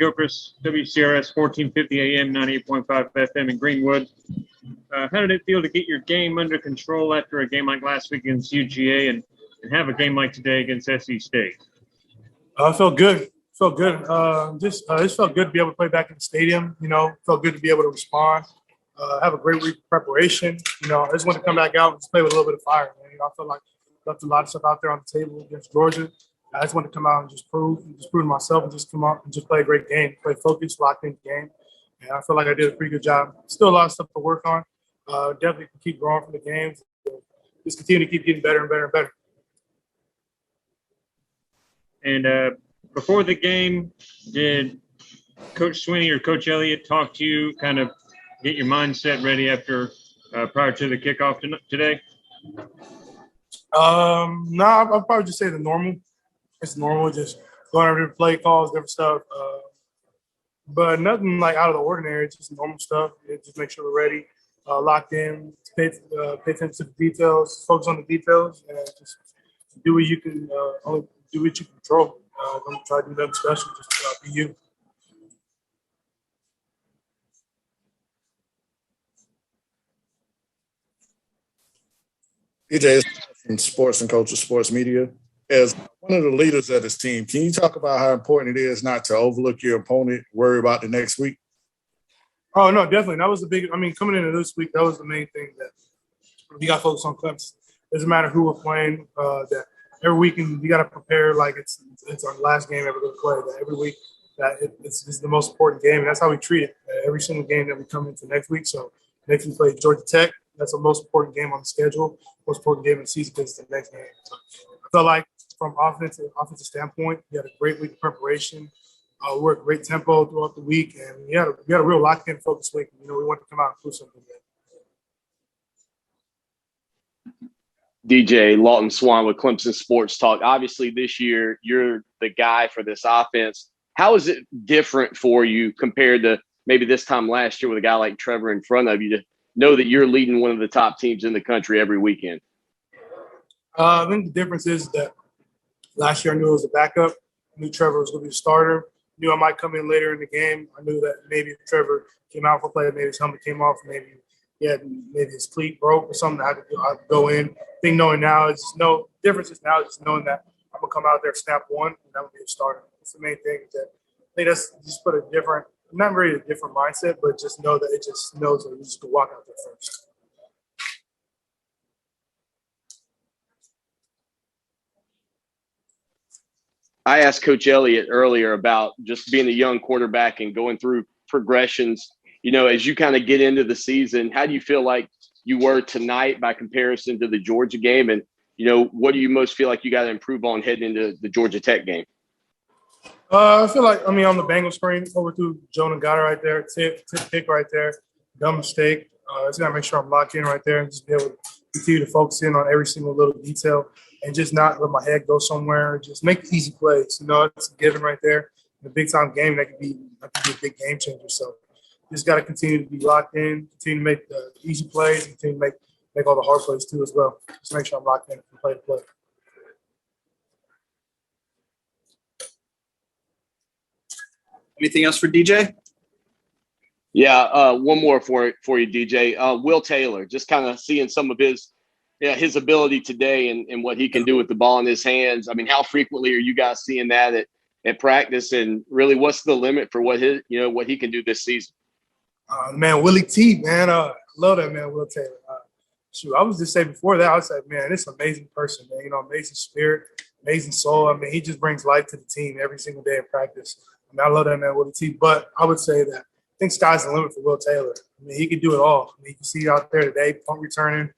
Gilchrist, WCRS 1450 AM, 98.5 FM in Greenwood. How did it feel to get your game under control after a game like last week against UGA and have a game like today against SC State? I felt good. Felt good. Just felt good to be able to play back in the stadium. Felt good to be able to respond. Have a great week of preparation. I just want to come back out and just play with a little bit of fire. Man. I feel like I left a lot of stuff out there on the table against Georgia. I just want to come out and just prove to myself and just come out and just play a great game, play focused, locked in the game. And I feel like I did a pretty good job. Still a lot of stuff to work on. Definitely keep growing from the games. Just continue to keep getting better and better and better. And before the game, did Coach Swinney or Coach Elliott talk to you, kind of get your mindset ready prior to the kickoff today? No, I'll probably just say the normal. It's normal, just going over the play calls, different stuff. But nothing like out of the ordinary. It's just normal stuff. Just make sure we're ready, locked in, pay attention to the details, focus on the details, and just do what you can. Only do what you can control. Don't try to do nothing special. Just be you. DJ is from Sports and Culture Sports Media. As one of the leaders of this team, can you talk about how important it is not to overlook your opponent, worry about the next week? Oh, no, definitely. That was the big – coming into this week, that was the main thing that we got to focus on Clemson. It doesn't matter who we're playing, that every week we got to prepare like it's our last game ever going to play, that every week that it's the most important game, and that's how we treat it. Every single game that we come into next week. So next week we play Georgia Tech. That's the most important game on the schedule, most important game of the season because it's the next game. So I felt like from offensive standpoint, we had a great week of preparation. We worked great tempo throughout the week, and we had a real locked-in focused week. We wanted to come out and prove something good. DJ Lawton Swan with Clemson Sports Talk. Obviously, this year you're the guy for this offense. How is it different for you compared to maybe this time last year with a guy like Trevor in front of you to know that you're leading one of the top teams in the country every weekend? I think the difference is that last year I knew it was a backup. I knew Trevor was going to be the starter. I knew I might come in later in the game. I knew that maybe if Trevor came out for play, maybe his helmet came off, maybe his cleat broke or something. I'd go in. I think knowing now is no difference. Is now just knowing that I'm gonna come out there, snap one, and I'm gonna be a starter. That's the main thing. That I think that's just put a different, not really a different mindset, but just know that it just knows that you just go walk out there first. I asked Coach Elliott earlier about just being a young quarterback and going through progressions. As you kind of get into the season, how do you feel like you were tonight by comparison to the Georgia game? And, what do you most feel like you got to improve on heading into the Georgia Tech game? I feel like, on the Bengals screen, overthrew Jonah Goddard right there, tip pick right there, dumb mistake. Just got to make sure I'm locked in right there and just be able to continue to focus in on every single little detail and just not let my head go somewhere. Just make easy plays. It's a given right there. In a big-time game, that could be a big game changer. So just got to continue to be locked in, continue to make the easy plays, and continue to make all the hard plays too as well. Just make sure I'm locked in from play to play. Anything else for DJ? Yeah, one more for you, DJ. Will Taylor, just kind of seeing some of his ability today and what he can do with the ball in his hands. I mean, how frequently are you guys seeing that at practice? And really, what's the limit for what he can do this season? Man, Willie T, man, I love that man, Will Taylor. I was just saying before that, I was like, man, this is an amazing person, man. Amazing spirit, amazing soul. I mean, he just brings life to the team every single day in practice. I love that man, Willie T. But I would say that I think sky's the limit for Will Taylor. I mean, he can do it all. You can see out there today, punt returning,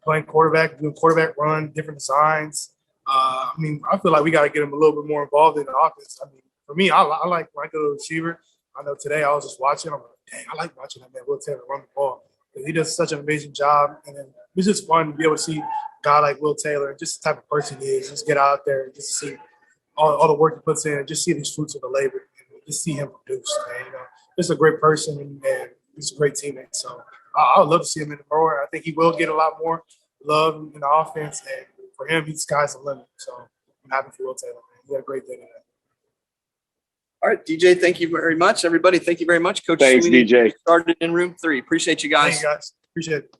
playing quarterback, doing quarterback run, different designs. I feel like we got to get him a little bit more involved in the offense. For me, I like when I go to the receiver. I know today I was just watching. I'm like, dang, I like watching that man, Will Taylor, run the ball. He does such an amazing job. And then it's just fun to be able to see a guy like Will Taylor and just the type of person he is. Just get out there and just see all the work he puts in and just see these fruits of the labor and just see him produce. Man, just a great person and he's a great teammate. So I would love to see him in the roar. I think he will get a lot more love in the offense. And for him, the sky's the limit. So I'm happy for Will Taylor, man. He had a great day today. All right, DJ, thank you very much. Everybody, thank you very much. Coach Thanks, Swinney DJ. started in room 3. Appreciate you guys. Thank you guys. Appreciate it.